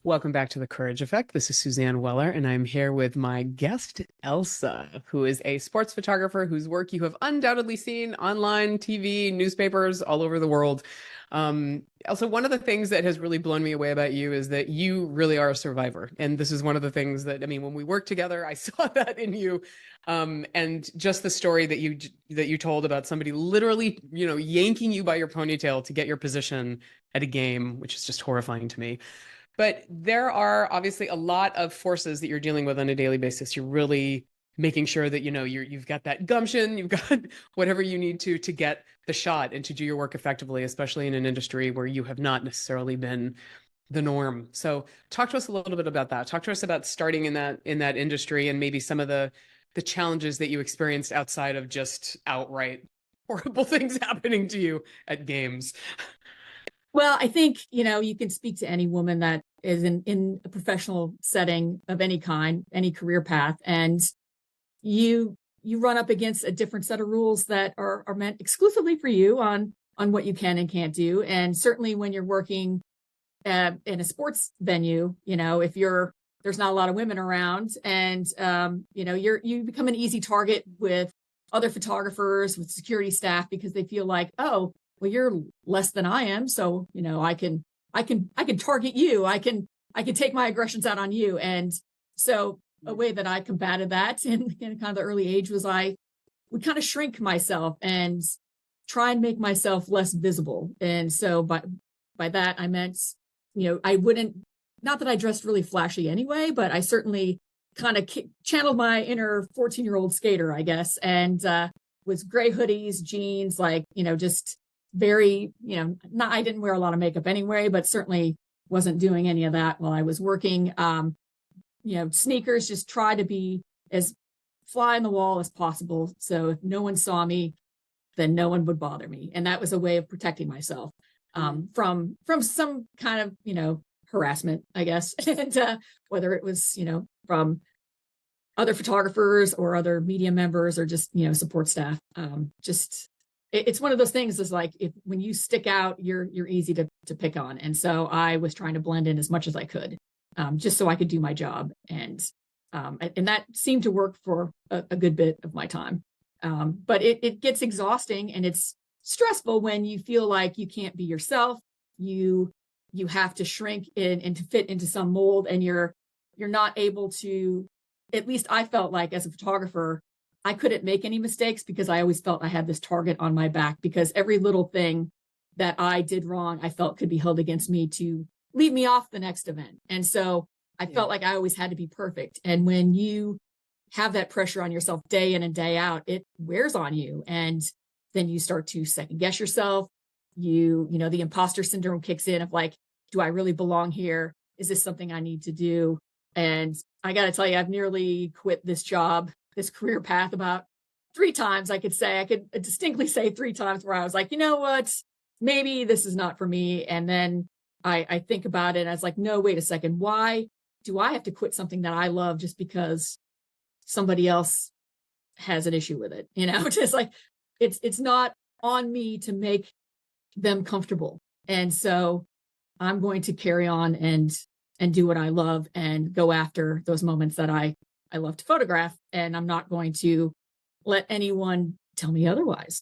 Welcome back to The Courage Effect. This is Suzanne Weller, and I'm here with my guest, Elsa, who is a sports photographer whose work you have undoubtedly seen online, TV, newspapers all over the world. Elsa, one of the things that has really blown me away about you is that you really are a survivor. And this is one of the things that, I mean, when we worked together, I saw that in you. And just the story that you told about somebody literally, yanking you by your ponytail to get your position at a game, which is just horrifying to me. But there are obviously a lot of forces that you're dealing with on a daily basis. You're really making sure that you've got that gumption, you've got whatever you need to get the shot and to do your work effectively, especially in an industry where you have not necessarily been the norm. So talk to us a little bit about that. Talk to us about starting in that industry and maybe some of the challenges that you experienced outside of just outright horrible things happening to you at games. Well, I think, you can speak to any woman that is in a professional setting of any kind, any career path, and you run up against a different set of rules that are meant exclusively for you on what you can and can't do. And certainly when you're working in a sports venue, if there's not a lot of women around and, you become an easy target with other photographers, with security staff, because they feel like, oh, well, you're less than I am. So, I can target you. I can take my aggressions out on you. And so a way that I combated that in kind of the early age was I would kind of shrink myself and try and make myself less visible. And so by that, I meant, I wouldn't, not that I dressed really flashy anyway, but I certainly kind of channeled my inner 14-year-old skater, I guess, and was gray hoodies, jeans, just very, not, I didn't wear a lot of makeup anyway, but certainly wasn't doing any of that while I was working. Sneakers, just try to be as fly in the wall as possible. So if no one saw me, then no one would bother me. And that was a way of protecting myself from some kind of, harassment, I guess. And whether it was, from other photographers or other media members or just, support staff. It's one of those things is like, when you stick out, you're easy to pick on. And so I was trying to blend in as much as I could, just so I could do my job. And that seemed to work for a good bit of my time. But it gets exhausting and it's stressful when you feel like you can't be yourself. You have to shrink in and to fit into some mold, and you're not able to, at least I felt like as a photographer, I couldn't make any mistakes because I always felt I had this target on my back, because every little thing that I did wrong, I felt could be held against me to lead me off the next event. And so I felt like I always had to be perfect. And when you have that pressure on yourself day in and day out, it wears on you. And then you start to second guess yourself. The imposter syndrome kicks in of like, do I really belong here? Is this something I need to do? And I got to tell you, I've nearly quit this job, this career path about 3 times. I could distinctly say 3 times where I was like, you know what, maybe this is not for me. And then I think about it and I was like, no, wait a second. Why do I have to quit something that I love just because somebody else has an issue with it? Just like, it's not on me to make them comfortable. And so I'm going to carry on and do what I love and go after those moments that I love to photograph. And I'm not going to let anyone tell me otherwise.